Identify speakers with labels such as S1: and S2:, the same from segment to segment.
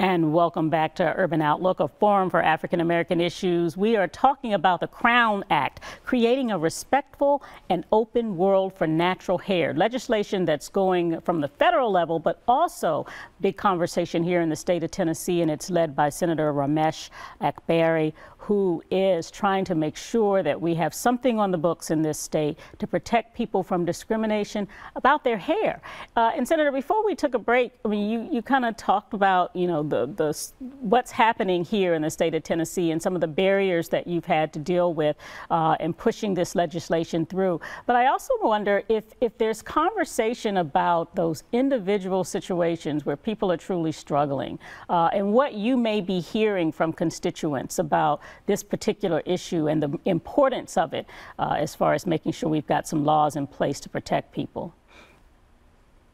S1: And welcome back to Urban Outlook, a forum for African American issues. We are talking about the Crown Act, creating a respectful and open world for natural hair. Legislation that's going from the federal level, but also big conversation here in the state of Tennessee, and it's led by Senator Ramesh Akbari, who is trying to make sure that we have something on the books in this state to protect people from discrimination about their hair. And Senator, before we took a break, I mean, you kind of talked about, you know, what's happening here in the state of Tennessee and some of the barriers that you've had to deal with in pushing this legislation through. But I also wonder if there's conversation about those individual situations where people are truly struggling and what you may be hearing from constituents about this particular issue and the importance of it as far as making sure we've got some laws in place to protect people.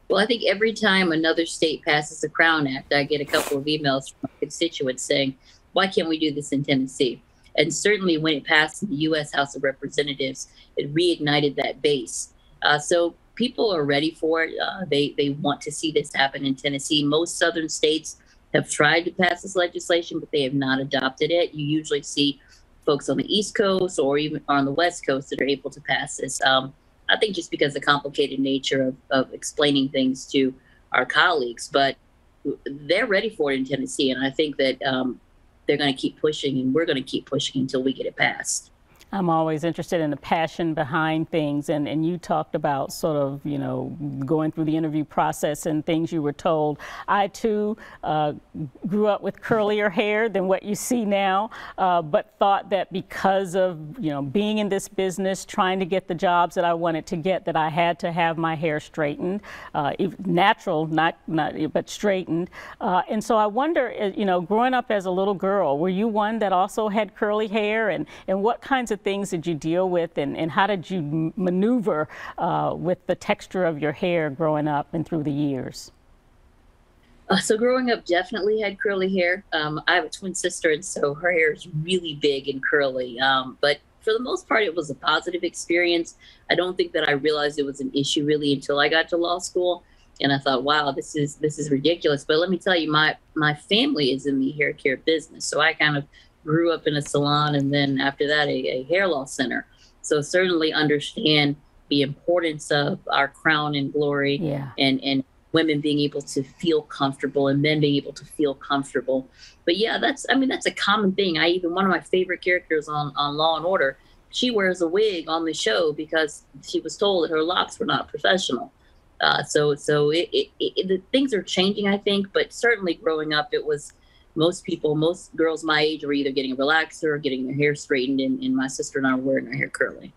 S2: Well, I think every time another state passes the Crown Act, I get a couple of emails from constituents saying, why can't we do this in Tennessee? And certainly when it passed in the U.S. House of Representatives, it reignited that base. So people are ready for it. They want to see this happen in Tennessee. Most southern states have tried to pass this legislation, but they have not adopted it. You usually see folks on the East Coast or even on the West Coast that are able to pass this. I think just because of the complicated nature of explaining things to our colleagues, but they're ready for it in Tennessee. And I think that they're going to keep pushing, and we're going to keep pushing until we get it passed.
S1: I'm always interested in the passion behind things, and you talked about sort of, you know, going through the interview process and things you were told. I too grew up with curlier hair than what you see now, but thought that because of, you know, being in this business, trying to get the jobs that I wanted to get, that I had to have my hair straightened, natural, not but straightened. And so I wonder, you know, growing up as a little girl, were you one that also had curly hair, and what kinds of things did you deal with, and how did you maneuver with the texture of your hair growing up and through the years?
S2: So growing up, definitely had curly hair. I have a twin sister, and so her hair is really big and curly. But for the most part, it was a positive experience. I don't think that I realized it was an issue really until I got to law school. And I thought, wow, this is ridiculous. But let me tell you, my family is in the hair care business. So I kind of grew up in a salon, and then after that, a hair loss center. So certainly understand the importance of our crown and glory,
S1: yeah,
S2: and women being able to feel comfortable and men being able to feel comfortable. But yeah, that's a common thing. One of my favorite characters on Law and Order, she wears a wig on the show because she was told that her locks were not professional. So the things are changing, I think, but certainly growing up, it was most girls my age were either getting a relaxer or getting their hair straightened, and my sister and I were wearing our hair curly.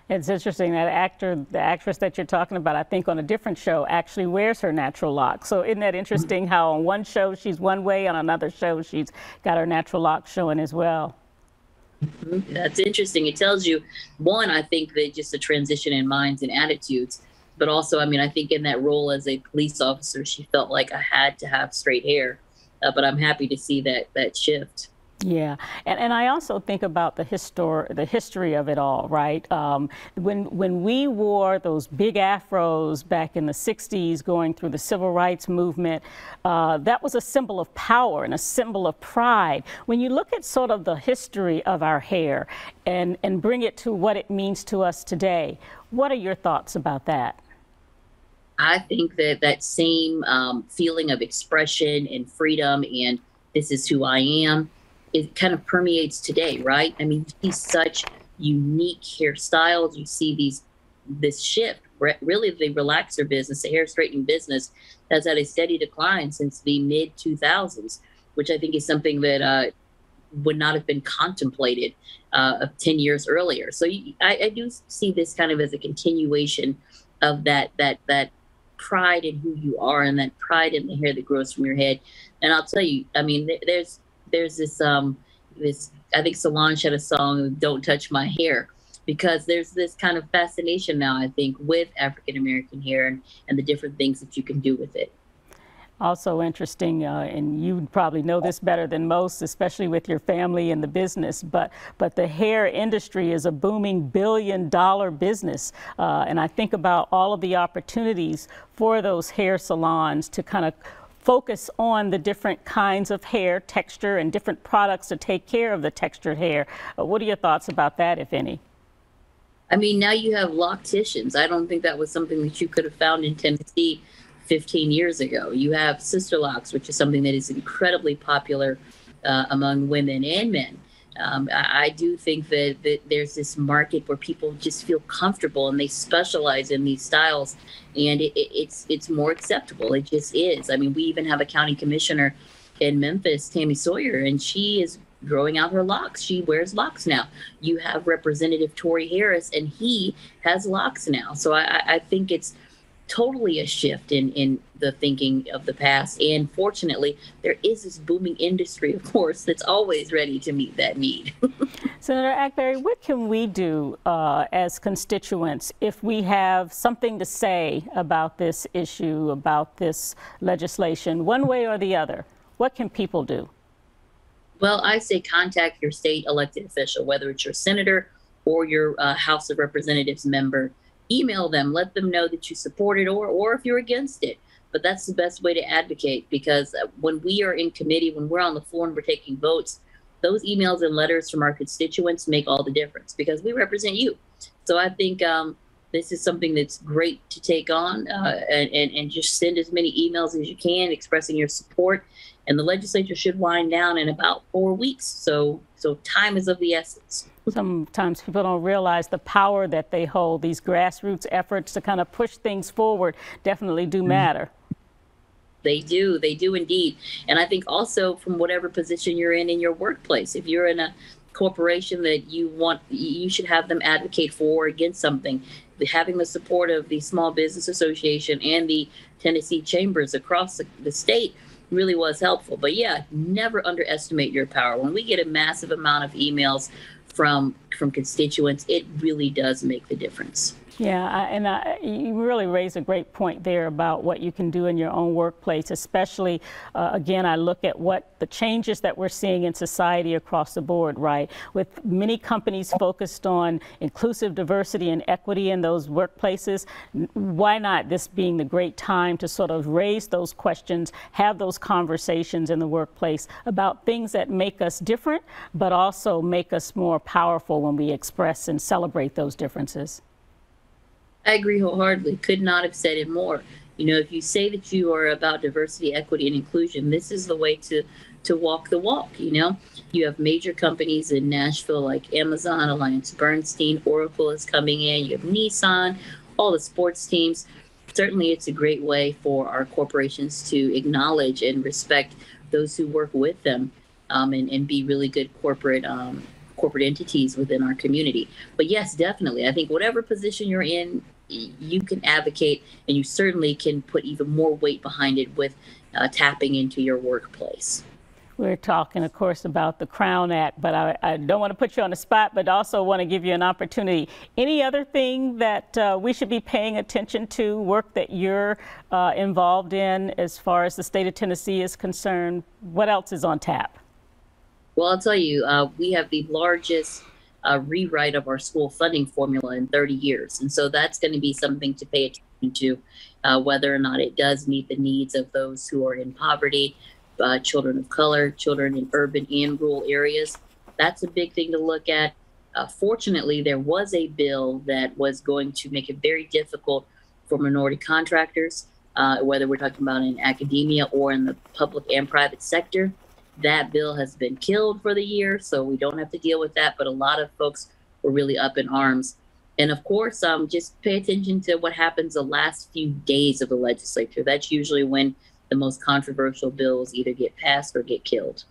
S1: It's interesting that the actress that you're talking about, I think on a different show, actually wears her natural locks. So isn't that interesting how on one show she's one way, on another show she's got her natural locks showing as well?
S2: That's interesting. It tells you, one, I think that just a transition in minds and attitudes, but also, I mean, I think in that role as a police officer, she felt like I had to have straight hair. But I'm happy to see that shift.
S1: Yeah, and I also think about the history of it all, right? When we wore those big afros back in the 60s going through the civil rights movement, that was a symbol of power and a symbol of pride. When you look at sort of the history of our hair and bring it to what it means to us today, what are your thoughts about that?
S2: I think that same feeling of expression and freedom and this is who I am, it kind of permeates today, right? I mean, you see such unique hairstyles. You see this shift. Really, the relaxer business, the hair straightening business, has had a steady decline since the mid-2000s, which I think is something that would not have been contemplated 10 years earlier. So I do see this kind of as a continuation of that pride in who you are and that pride in the hair that grows from your head. And I'll tell you, I mean, there's this I think Solange had a song, "Don't Touch My Hair," because there's this kind of fascination now, I think, with African American hair and the different things that you can do with it.
S1: Also interesting, and you probably know this better than most, especially with your family and the business, but the hair industry is a booming billion-dollar business. And I think about all of the opportunities for those hair salons to kind of focus on the different kinds of hair texture and different products to take care of the textured hair. What are your thoughts about that, if any?
S2: I mean, now you have locticians. I don't think that was something that you could have found in Tennessee 15 years ago. You have sister locks, which is something that is incredibly popular among women and men. I do think that there's this market where people just feel comfortable and they specialize in these styles, and it's more acceptable. It just is. I mean, we even have a county commissioner in Memphis, Tammy Sawyer, and she is growing out her locks. She wears locks now. You have Representative Tory Harris, and he has locks now. So I think it's totally a shift in the thinking of the past. And fortunately, there is this booming industry, of course, that's always ready to meet that need.
S1: Senator Ackberry, what can we do as constituents if we have something to say about this issue, about this legislation, one way or the other? What can people do?
S2: Well, I say contact your state elected official, whether it's your senator or your House of Representatives member. Email them, let them know that you support it or if you're against it. But that's the best way to advocate, because when we are in committee, when we're on the floor and we're taking votes, those emails and letters from our constituents make all the difference because we represent you. So I think this is something that's great to take on and just send as many emails as you can expressing your support. And the legislature should wind down in about 4 weeks. So time is of the essence.
S1: Sometimes people don't realize the power that they hold. These grassroots efforts to kind of push things forward definitely do matter.
S2: They do indeed. And I think also from whatever position you're in your workplace, if you're in a corporation that you should have them advocate for or against something. Having the support of the Small Business Association and the Tennessee chambers across the state really was helpful. But yeah, never underestimate your power. When we get a massive amount of emails from constituents, it really does make the difference.
S1: Yeah, you really raise a great point there about what you can do in your own workplace, especially, again, I look at what the changes that we're seeing in society across the board, right? With many companies focused on inclusive diversity and equity in those workplaces, why not this being the great time to sort of raise those questions, have those conversations in the workplace about things that make us different, but also make us more powerful when we express and celebrate those differences.
S2: I agree wholeheartedly. Could not have said it more. You know, if you say that you are about diversity, equity, and inclusion, this is the way to walk the walk. You know, you have major companies in Nashville like Amazon, Alliance Bernstein, Oracle is coming in. You have Nissan, all the sports teams. Certainly, it's a great way for our corporations to acknowledge and respect those who work with them and be really good corporate entities within our community. But yes, definitely. I think whatever position you're in, you can advocate, and you certainly can put even more weight behind it with tapping into your workplace.
S1: We're talking, of course, about the Crown Act, but I don't want to put you on the spot, but also want to give you an opportunity. Any other thing that we should be paying attention to, work that you're involved in as far as the state of Tennessee is concerned? What else is on tap?
S2: Well, I'll tell you, we have the largest rewrite of our school funding formula in 30 years. And so that's going to be something to pay attention to, whether or not it does meet the needs of those who are in poverty, children of color, children in urban and rural areas. That's a big thing to look at. Fortunately, there was a bill that was going to make it very difficult for minority contractors, whether we're talking about in academia or in the public and private sector. That bill has been killed for the year, so we don't have to deal with that. But a lot of folks were really up in arms. And of course, just pay attention to what happens the last few days of the legislature. That's usually when the most controversial bills either get passed or get killed.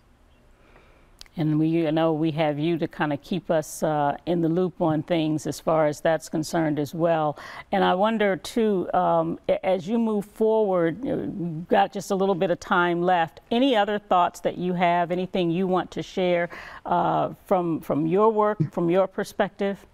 S1: And we have you to kind of keep us in the loop on things as far as that's concerned as well. And I wonder too, as you move forward, you've got just a little bit of time left. Any other thoughts that you have? Anything you want to share from your work, from your perspective?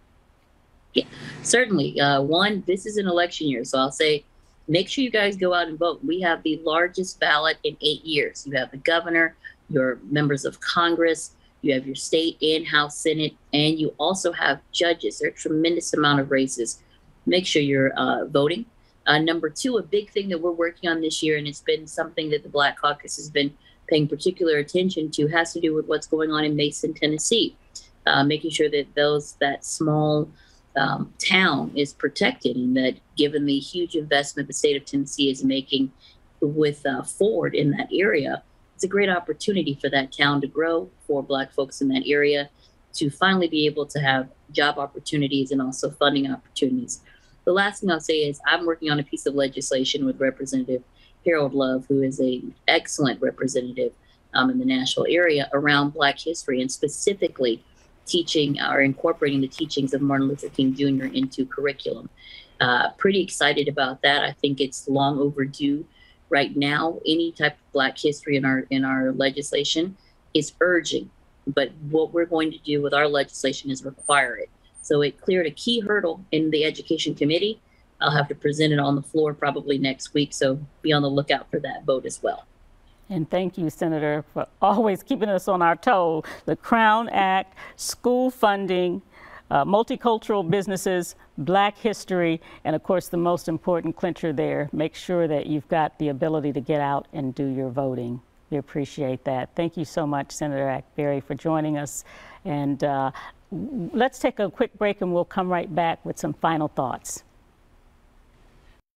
S2: Yeah, certainly. One, this is an election year, so I'll say, make sure you guys go out and vote. We have the largest ballot in 8 years. You have the governor, your members of Congress, you have your state and House Senate, and you also have judges. There are a tremendous amount of races. Make sure you're voting. Number two, a big thing that we're working on this year, and it's been something that the Black Caucus has been paying particular attention to, has to do with what's going on in Mason, Tennessee, making sure that that small town is protected, and that given the huge investment the state of Tennessee is making with Ford in that area, it's a great opportunity for that town to grow, for Black folks in that area to finally be able to have job opportunities and also funding opportunities. The last thing I'll say is I'm working on a piece of legislation with Representative Harold Love, who is an excellent representative in the Nashville area, around Black history, and specifically teaching or incorporating the teachings of Martin Luther King Jr. into curriculum. Pretty excited about that. I think it's long overdue. Right now, any type of Black history in our legislation is urgent, but what we're going to do with our legislation is require it. So it cleared a key hurdle in the Education Committee. I'll have to present it on the floor probably next week, so be on the lookout for that vote as well.
S1: And thank you, Senator, for always keeping us on our toes. The Crown Act, school funding, multicultural businesses, Black history, and of course the most important clincher there, make sure that you've got the ability to get out and do your voting. We appreciate that. Thank you so much, Senator Akbari, for joining us. And let's take a quick break and we'll come right back with some final thoughts.